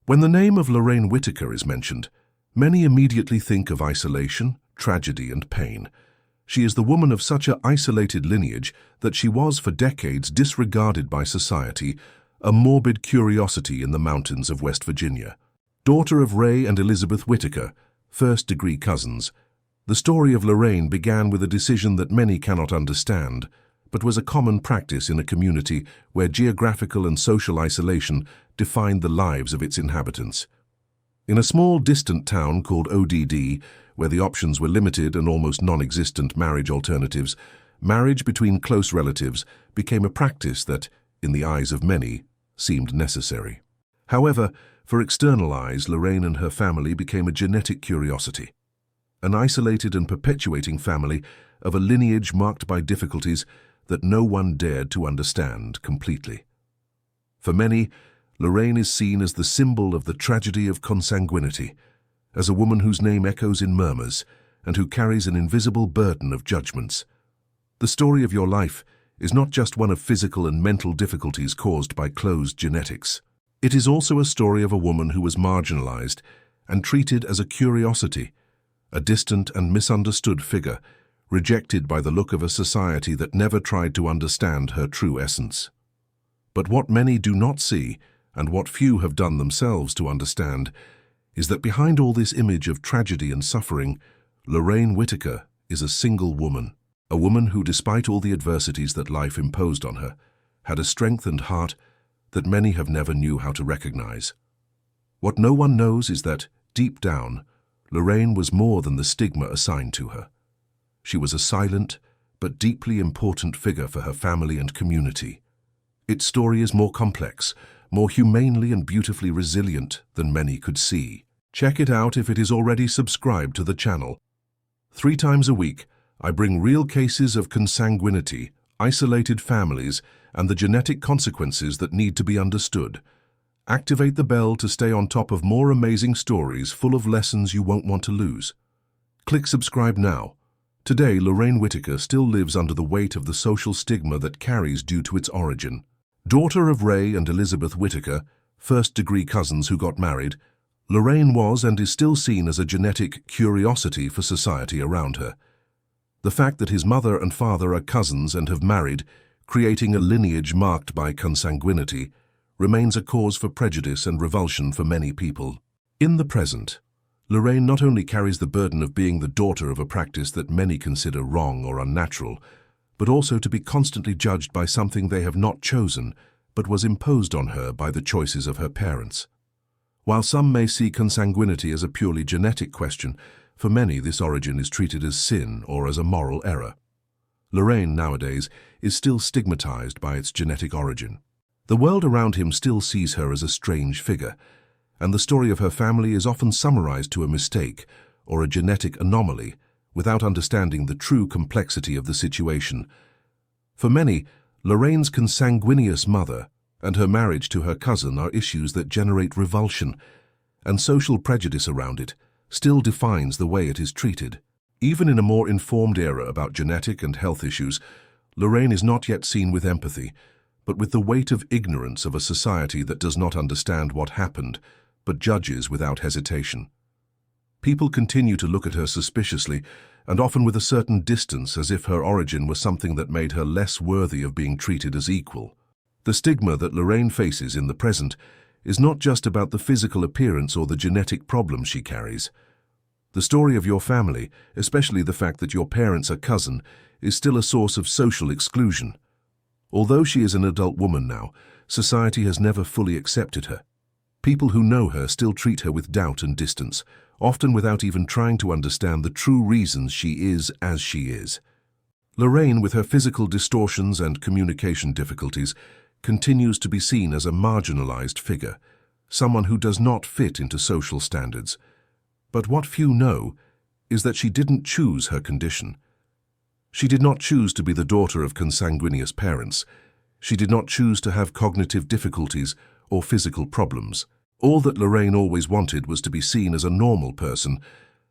When the name of Lorraine Whittaker is mentioned, many immediately think of isolation, tragedy, and pain. She is the woman of such an isolated lineage that she was for decades disregarded by society, a morbid curiosity in the mountains of West Virginia. Daughter of Ray and Elizabeth Whittaker, first-degree cousins, the story of Lorraine began with a decision that many cannot understand, but was a common practice in a community where geographical and social isolation defined the lives of its inhabitants. In a small, distant town called ODD, where the options were limited and almost non-existent marriage alternatives, marriage between close relatives became a practice that, in the eyes of many, seemed necessary. However, for external eyes, Lorraine and her family became a genetic curiosity, an isolated and perpetuating family of a lineage marked by difficulties that no one dared to understand completely. For many, Lorraine is seen as the symbol of the tragedy of consanguinity, as a woman whose name echoes in murmurs and who carries an invisible burden of judgments. The story of your life is not just one of physical and mental difficulties caused by closed genetics. It is also a story of a woman who was marginalized and treated as a curiosity, a distant and misunderstood figure, rejected by the look of a society that never tried to understand her true essence. But what many do not see, and what few have done themselves to understand, is that behind all this image of tragedy and suffering, Lorraine Whittaker is a single woman, a woman who, despite all the adversities that life imposed on her, had a strength and heart that many have never knew how to recognize. What no one knows is that, deep down, Lorraine was more than the stigma assigned to her. She was a silent but deeply important figure for her family and community. Its story is more complex, more humanely and beautifully resilient than many could see. Check it out if it is already subscribed to the channel. 3 times a week, I bring real cases of consanguinity, isolated families, and the genetic consequences that need to be understood. Activate the bell to stay on top of more amazing stories full of lessons you won't want to lose. Click subscribe now. Today, Lorraine Whittaker still lives under the weight of the social stigma that carries due to its origin. Daughter of Ray and Elizabeth Whittaker, first-degree cousins who got married, Lorraine was and is still seen as a genetic curiosity for society around her. The fact that his mother and father are cousins and have married, creating a lineage marked by consanguinity, remains a cause for prejudice and revulsion for many people. In the present, Lorraine not only carries the burden of being the daughter of a practice that many consider wrong or unnatural, but also to be constantly judged by something they have not chosen, but was imposed on her by the choices of her parents. While some may see consanguinity as a purely genetic question, for many this origin is treated as sin or as a moral error. Lorraine, nowadays, is still stigmatized by its genetic origin. The world around him still sees her as a strange figure, and the story of her family is often summarized to a mistake or a genetic anomaly without understanding the true complexity of the situation. For many, Lorraine's consanguineous mother and her marriage to her cousin are issues that generate revulsion, and social prejudice around it still defines the way it is treated. Even in a more informed era about genetic and health issues, Lorraine is not yet seen with empathy, but with the weight of ignorance of a society that does not understand what happened, but judges without hesitation. People continue to look at her suspiciously, and often with a certain distance, as if her origin was something that made her less worthy of being treated as equal. The stigma that Lorraine faces in the present is not just about the physical appearance or the genetic problems she carries. The story of your family, especially the fact that your parents are cousin, is still a source of social exclusion. Although she is an adult woman now, society has never fully accepted her. People who know her still treat her with doubt and distance, often without even trying to understand the true reasons she is as she is. Lorraine, with her physical distortions and communication difficulties, continues to be seen as a marginalized figure, someone who does not fit into social standards. But what few know is that she didn't choose her condition. She did not choose to be the daughter of consanguineous parents. She did not choose to have cognitive difficulties or physical problems. All that Lorraine always wanted was to be seen as a normal person,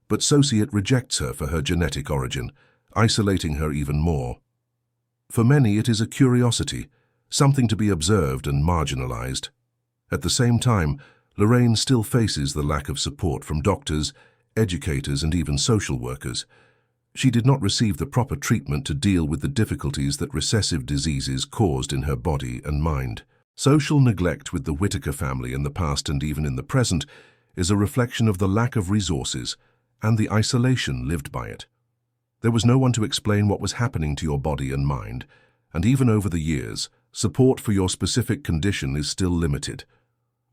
but society rejects her for her genetic origin, isolating her even more. For many, it is a curiosity, something to be observed and marginalized. At the same time, Lorraine still faces the lack of support from doctors, educators, and even social workers. She did not receive the proper treatment to deal with the difficulties that recessive diseases caused in her body and mind. Social neglect with the Whittaker family in the past and even in the present is a reflection of the lack of resources and the isolation lived by it. There was no one to explain what was happening to your body and mind, and even over the years, support for your specific condition is still limited.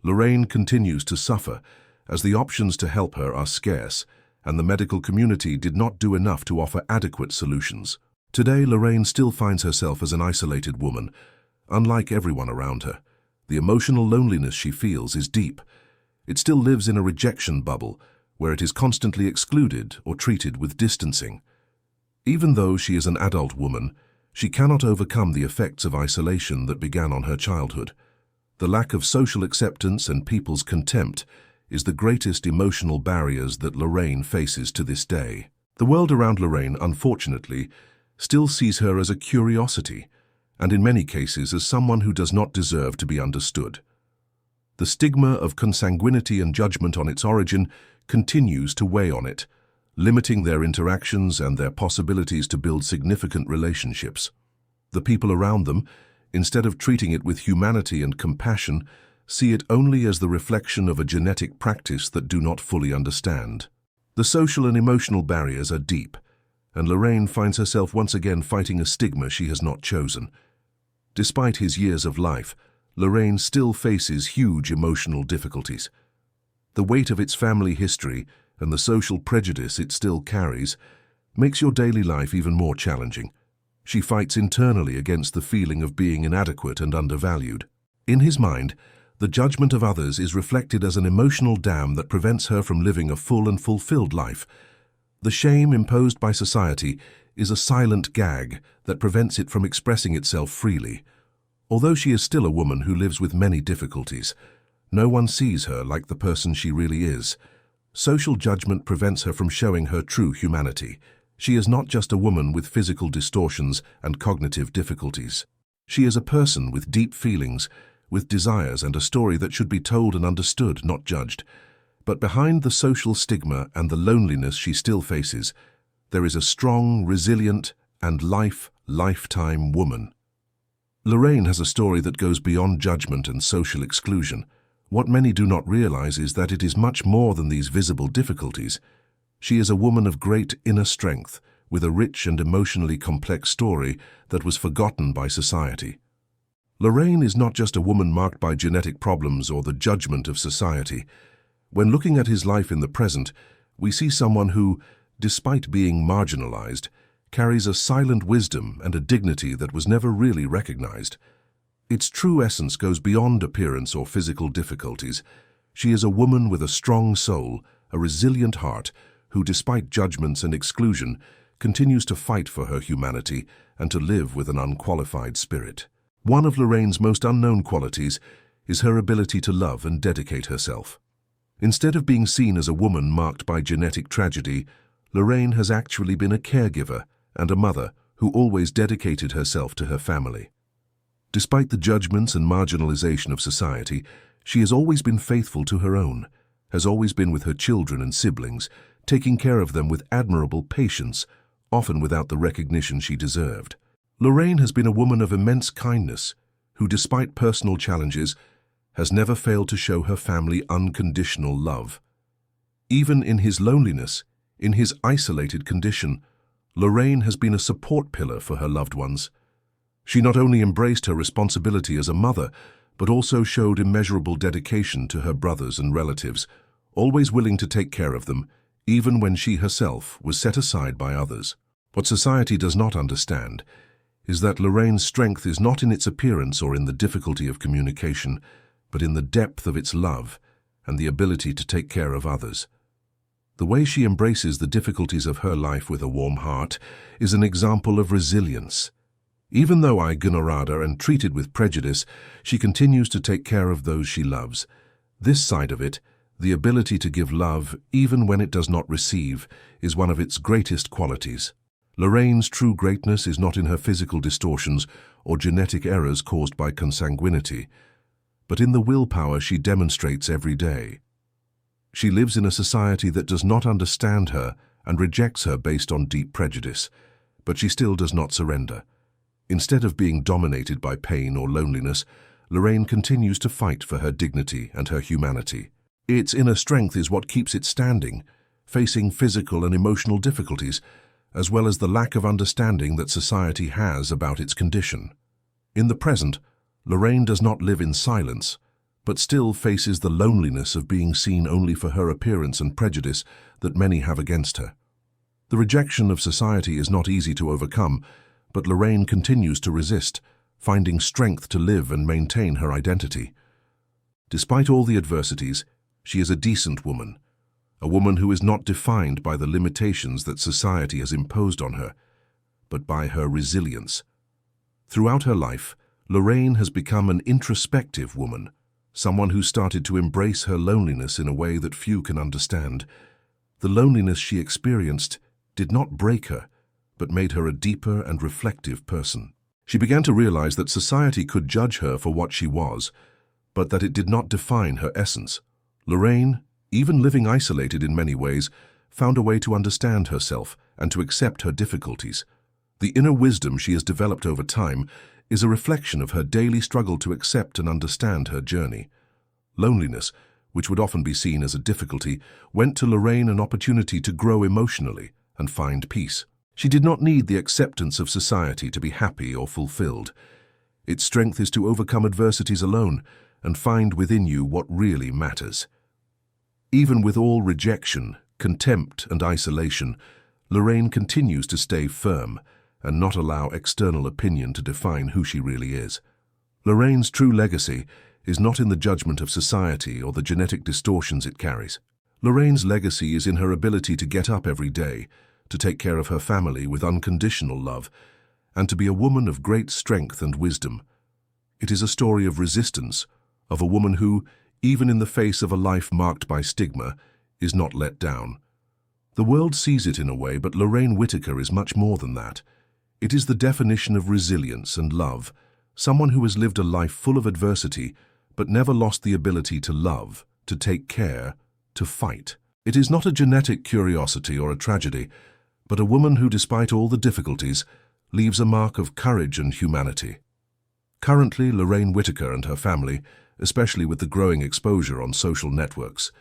Lorraine continues to suffer as the options to help her are scarce, and the medical community did not do enough to offer adequate solutions. Today, Lorraine still finds herself as an isolated woman. Unlike everyone around her, the emotional loneliness she feels is deep. It still lives in a rejection bubble, where it is constantly excluded or treated with distancing. Even though she is an adult woman, she cannot overcome the effects of isolation that began on her childhood. The lack of social acceptance and people's contempt is the greatest emotional barriers that Lorraine faces to this day. The world around Lorraine, unfortunately, still sees her as a curiosity, and in many cases as someone who does not deserve to be understood. The stigma of consanguinity and judgment on its origin continues to weigh on it, limiting their interactions and their possibilities to build significant relationships. The people around them, instead of treating it with humanity and compassion, see it only as the reflection of a genetic practice that do not fully understand. The social and emotional barriers are deep, and Lorraine finds herself once again fighting a stigma she has not chosen. Despite his years of life, Lorraine still faces huge emotional difficulties. The weight of its family history and the social prejudice it still carries makes your daily life even more challenging. She fights internally against the feeling of being inadequate and undervalued. In his mind, the judgment of others is reflected as an emotional dam that prevents her from living a full and fulfilled life. The shame imposed by society is a silent gag that prevents it from expressing itself freely. Although she is still a woman who lives with many difficulties, no one sees her like the person she really is. Social judgment prevents her from showing her true humanity. She is not just a woman with physical distortions and cognitive difficulties. She is a person with deep feelings, with desires and a story that should be told and understood, not judged. But behind the social stigma and the loneliness she still faces, there is a strong, resilient, and lifetime woman. Lorraine has a story that goes beyond judgment and social exclusion. What many do not realize is that it is much more than these visible difficulties. She is a woman of great inner strength, with a rich and emotionally complex story that was forgotten by society. Lorraine is not just a woman marked by genetic problems or the judgment of society. When looking at his life in the present, we see someone who, despite being marginalized, carries a silent wisdom and a dignity that was never really recognized. Its true essence goes beyond appearance or physical difficulties. She is a woman with a strong soul, a resilient heart, who, despite judgments and exclusion, continues to fight for her humanity and to live with an unqualified spirit. One of Lorraine's most unknown qualities is her ability to love and dedicate herself. Instead of being seen as a woman marked by genetic tragedy, Lorraine has actually been a caregiver and a mother who always dedicated herself to her family. Despite the judgments and marginalization of society, she has always been faithful to her own, has always been with her children and siblings, taking care of them with admirable patience, often without the recognition she deserved. Lorraine has been a woman of immense kindness, who, despite personal challenges, has never failed to show her family unconditional love. Even in his loneliness, in his isolated condition, Lorraine has been a support pillar for her loved ones. She not only embraced her responsibility as a mother, but also showed immeasurable dedication to her brothers and relatives, always willing to take care of them, even when she herself was set aside by others. What society does not understand is that Lorraine's strength is not in its appearance or in the difficulty of communication, but in the depth of its love and the ability to take care of others. The way she embraces the difficulties of her life with a warm heart is an example of resilience. Even though ignorada and treated with prejudice, she continues to take care of those she loves. This side of it, the ability to give love even when it does not receive, is one of its greatest qualities. Lorraine's true greatness is not in her physical distortions or genetic errors caused by consanguinity, but in the willpower she demonstrates every day. She lives in a society that does not understand her and rejects her based on deep prejudice, but she still does not surrender. Instead of being dominated by pain or loneliness, Lorraine continues to fight for her dignity and her humanity. Its inner strength is what keeps it standing, facing physical and emotional difficulties, as well as the lack of understanding that society has about its condition. In the present, Lorraine does not live in silence, but still faces the loneliness of being seen only for her appearance and prejudice that many have against her. The rejection of society is not easy to overcome, but Lorraine continues to resist, finding strength to live and maintain her identity. Despite all the adversities, she is a decent woman, a woman who is not defined by the limitations that society has imposed on her, but by her resilience. Throughout her life, Lorraine has become an introspective woman, someone who started to embrace her loneliness in a way that few can understand. The loneliness she experienced did not break her, but made her a deeper and reflective person. She began to realize that society could judge her for what she was, but that it did not define her essence. Lorraine, even living isolated in many ways, found a way to understand herself and to accept her difficulties. The inner wisdom she has developed over time is a reflection of her daily struggle to accept and understand her journey. Loneliness, which would often be seen as a difficulty, went to Lorraine an opportunity to grow emotionally and find peace. She did not need the acceptance of society to be happy or fulfilled. Its strength is to overcome adversities alone and find within you what really matters. Even with all rejection, contempt, and isolation, Lorraine continues to stay firm and not allow external opinion to define who she really is. Lorraine's true legacy is not in the judgment of society or the genetic distortions it carries. Lorraine's legacy is in her ability to get up every day, to take care of her family with unconditional love, and to be a woman of great strength and wisdom. It is a story of resistance, of a woman who, even in the face of a life marked by stigma, is not let down. The world sees it in a way, but Lorraine Whittaker is much more than that. It is the definition of resilience and love, someone who has lived a life full of adversity, but never lost the ability to love, to take care, to fight. It is not a genetic curiosity or a tragedy, but a woman who, despite all the difficulties, leaves a mark of courage and humanity. Currently, Lorraine Whittaker and her family, especially with the growing exposure on social networks,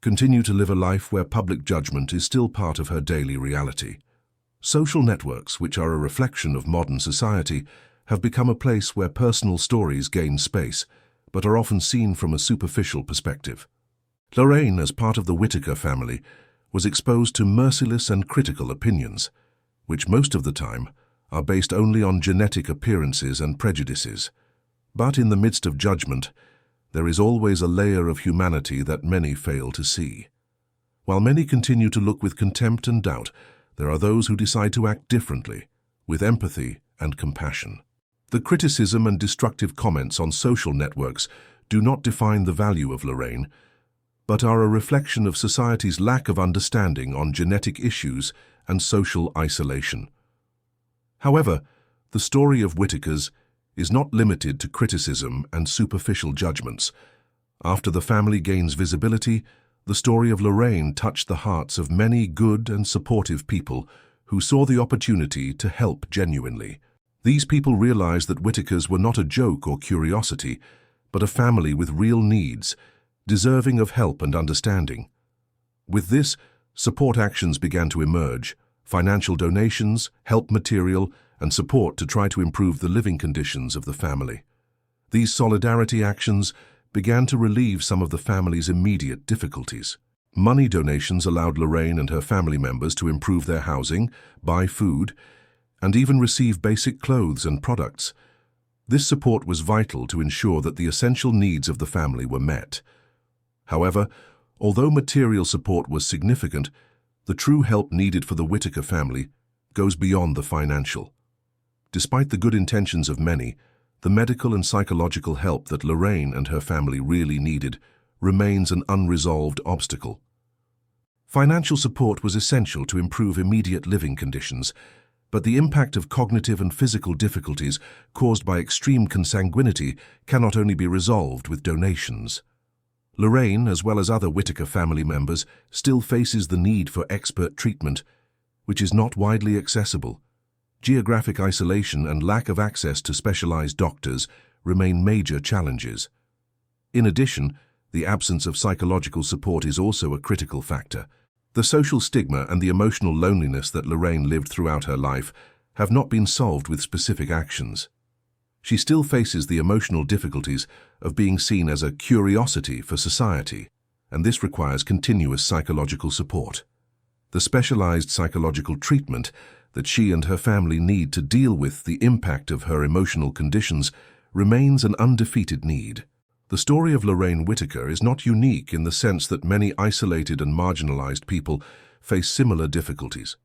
continue to live a life where public judgment is still part of her daily reality. Social networks, which are a reflection of modern society, have become a place where personal stories gain space, but are often seen from a superficial perspective. Lorraine, as part of the Whittaker family, was exposed to merciless and critical opinions, which most of the time are based only on genetic appearances and prejudices. But in the midst of judgment, there is always a layer of humanity that many fail to see. While many continue to look with contempt and doubt, there are those who decide to act differently, with empathy and compassion. The criticism and destructive comments on social networks do not define the value of Lorraine, but are a reflection of society's lack of understanding on genetic issues and social isolation. However, the story of Whittakers is not limited to criticism and superficial judgments. After the family gains visibility, the story of Lorraine touched the hearts of many good and supportive people who saw the opportunity to help genuinely. These people realized that Whittakers were not a joke or curiosity, but a family with real needs, deserving of help and understanding. With this, support actions began to emerge: financial donations, help material, and support to try to improve the living conditions of the family. These solidarity actions began to relieve some of the family's immediate difficulties. Money donations allowed Lorraine and her family members to improve their housing, buy food, and even receive basic clothes and products. This support was vital to ensure that the essential needs of the family were met. However, although material support was significant, the true help needed for the Whittaker family goes beyond the financial. Despite the good intentions of many, the medical and psychological help that Lorraine and her family really needed remains an unresolved obstacle. Financial support was essential to improve immediate living conditions, But the impact of cognitive and physical difficulties caused by extreme consanguinity cannot only be resolved with donations. Lorraine, as well as other Whittaker family members, still faces the need for expert treatment, which is not widely accessible. Geographic isolation and lack of access to specialized doctors remain major challenges. In addition, the absence of psychological support is also a critical factor. The social stigma and the emotional loneliness that Lorraine lived throughout her life have not been solved with specific actions. She still faces the emotional difficulties of being seen as a curiosity for society, and this requires continuous psychological support. The specialized psychological treatment that she and her family need to deal with the impact of her emotional conditions remains an undefeated need. The story of Lorraine Whittaker is not unique in the sense that many isolated and marginalized people face similar difficulties.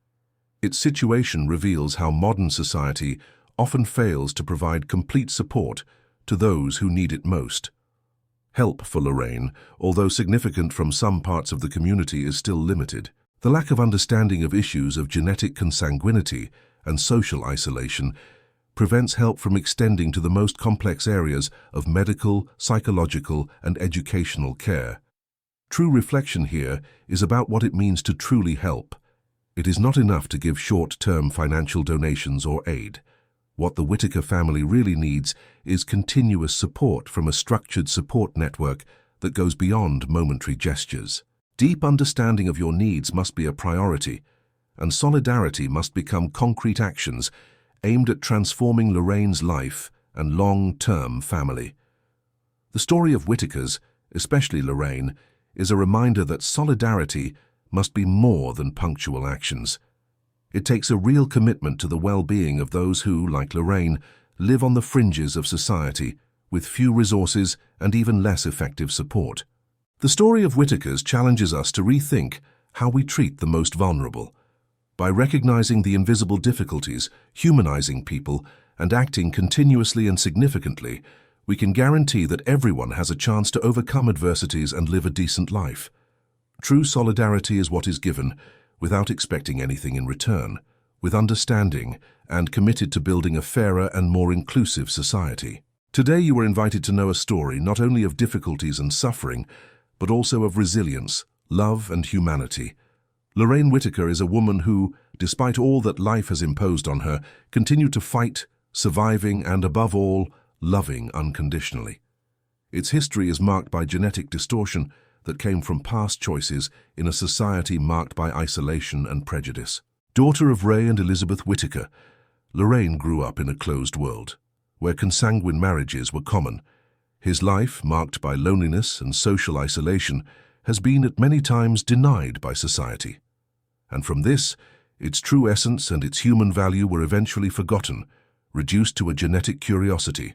Its situation reveals how modern society often fails to provide complete support to those who need it most. Help for Lorraine, although significant from some parts of the community, is still limited. The lack of understanding of issues of genetic consanguinity and social isolation prevents help from extending to the most complex areas of medical, psychological, and educational care. True reflection here is about what it means to truly help. It is not enough to give short-term financial donations or aid. What the Whittaker family really needs is continuous support from a structured support network that goes beyond momentary gestures. Deep understanding of your needs must be a priority, and solidarity must become concrete actions aimed at transforming Lorraine's life and long-term family. The story of Whittakers, especially Lorraine, is a reminder that solidarity must be more than punctual actions. It takes a real commitment to the well-being of those who, like Lorraine, live on the fringes of society with few resources and even less effective support. The story of Whittakers challenges us to rethink how we treat the most vulnerable. By recognizing the invisible difficulties, humanizing people, and acting continuously and significantly, we can guarantee that everyone has a chance to overcome adversities and live a decent life. True solidarity is what is given, without expecting anything in return, with understanding and committed to building a fairer and more inclusive society. Today you are invited to know a story not only of difficulties and suffering, but also of resilience, love, and humanity. Lorraine Whittaker is a woman who, despite all that life has imposed on her, continued to fight, surviving and, above all, loving unconditionally. Its history is marked by genetic distortion that came from past choices in a society marked by isolation and prejudice. Daughter of Ray and Elizabeth Whittaker, Lorraine grew up in a closed world, where consanguine marriages were common. His life, marked by loneliness and social isolation, has been at many times denied by society. And from this, its true essence and its human value were eventually forgotten, reduced to a genetic curiosity.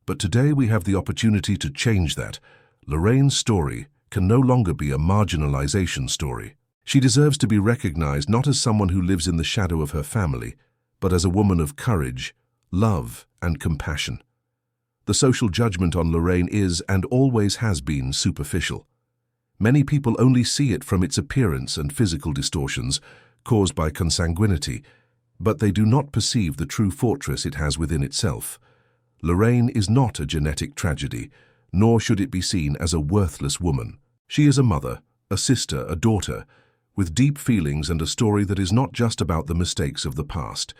But today we have the opportunity to change that. Lorraine's story can no longer be a marginalization story. She deserves to be recognized not as someone who lives in the shadow of her family, but as a woman of courage, love, and compassion. The social judgment on Lorraine is and always has been superficial. Many people only see it from its appearance and physical distortions caused by consanguinity, but they do not perceive the true fortress it has within itself. Lorraine is not a genetic tragedy, nor should it be seen as a worthless woman. She is a mother, a sister, a daughter, with deep feelings and a story that is not just about the mistakes of the past.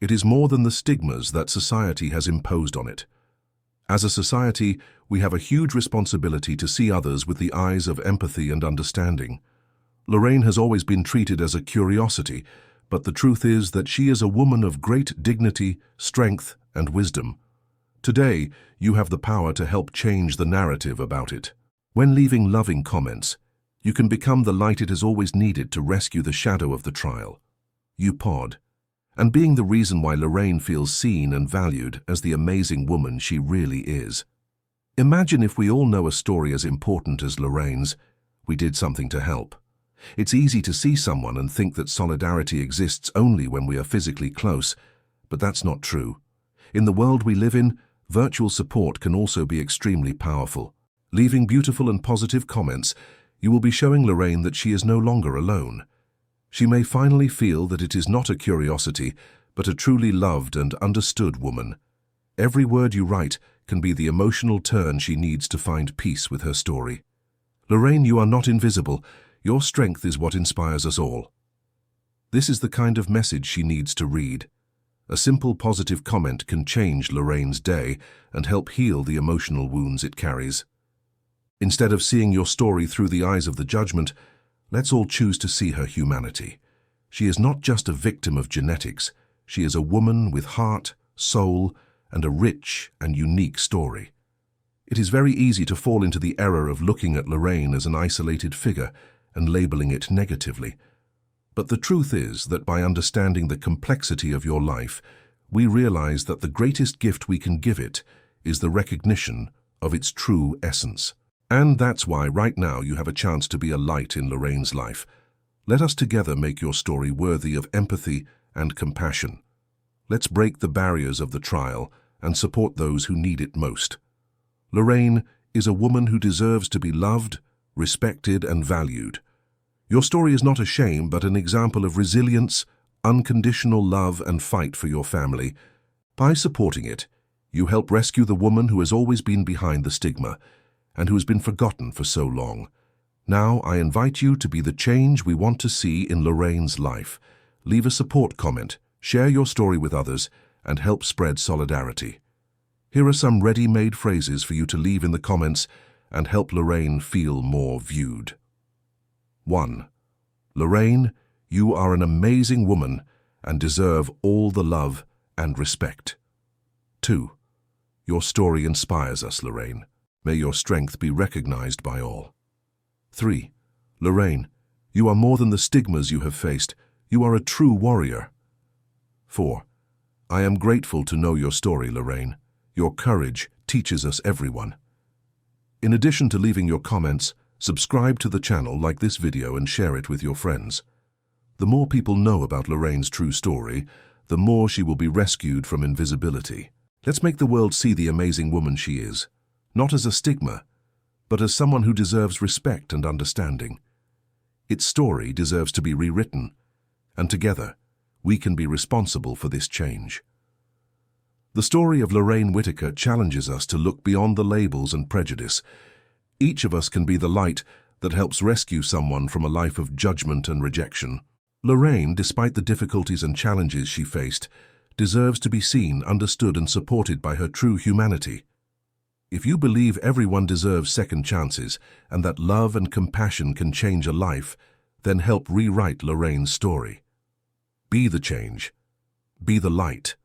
It is more than the stigmas that society has imposed on it. As a society, we have a huge responsibility to see others with the eyes of empathy and understanding. Lorraine has always been treated as a curiosity, but the truth is that she is a woman of great dignity, strength, and wisdom. Today, you have the power to help change the narrative about it. When leaving loving comments, you can become the light it has always needed to rescue the shadow of the trial. You pod. And being the reason why Lorraine feels seen and valued as the amazing woman she really is. Imagine if we all know a story as important as Lorraine's, we did something to help. It's easy to see someone and think that solidarity exists only when we are physically close, but that's not true. In the world we live in, virtual support can also be extremely powerful. Leaving beautiful and positive comments, you will be showing Lorraine that she is no longer alone. She may finally feel that it is not a curiosity, but a truly loved and understood woman. Every word you write can be the emotional turn she needs to find peace with her story. Lorraine, you are not invisible. Your strength is what inspires us all. This is the kind of message she needs to read. A simple positive comment can change Lorraine's day and help heal the emotional wounds it carries. Instead of seeing your story through the eyes of the judgment, let's all choose to see her humanity. She is not just a victim of genetics. She is a woman with heart, soul, and a rich and unique story. It is very easy to fall into the error of looking at Lorraine as an isolated figure and labeling it negatively. But the truth is that by understanding the complexity of your life, we realize that the greatest gift we can give it is the recognition of its true essence. And that's why right now you have a chance to be a light in Lorraine's life. Let us together make your story worthy of empathy and compassion. Let's break the barriers of the trial and support those who need it most. Lorraine is a woman who deserves to be loved, respected, and valued. Your story is not a shame, but an example of resilience, unconditional love, and fight for your family. By supporting it, you help rescue the woman who has always been behind the stigma and who has been forgotten for so long. Now, I invite you to be the change we want to see in Lorraine's life. Leave a support comment, share your story with others, and help spread solidarity. Here are some ready-made phrases for you to leave in the comments and help Lorraine feel more viewed. 1. Lorraine, you are an amazing woman and deserve all the love and respect. 2. Your story inspires us, Lorraine. May your strength be recognized by all. 3. Lorraine, you are more than the stigmas you have faced. You are a true warrior. 4. I am grateful to know your story, Lorraine. Your courage teaches us everyone. In addition to leaving your comments, subscribe to the channel, like this video, and share it with your friends. The more people know about Lorraine's true story, the more she will be rescued from invisibility. Let's make the world see the amazing woman she is, not as a stigma, but as someone who deserves respect and understanding. Its story deserves to be rewritten, and together, we can be responsible for this change. The story of Lorraine Whittaker challenges us to look beyond the labels and prejudice. Each of us can be the light that helps rescue someone from a life of judgment and rejection. Lorraine, despite the difficulties and challenges she faced, deserves to be seen, understood, and supported by her true humanity. If you believe everyone deserves second chances and that love and compassion can change a life, then help rewrite Lorraine's story. Be the change. Be the light.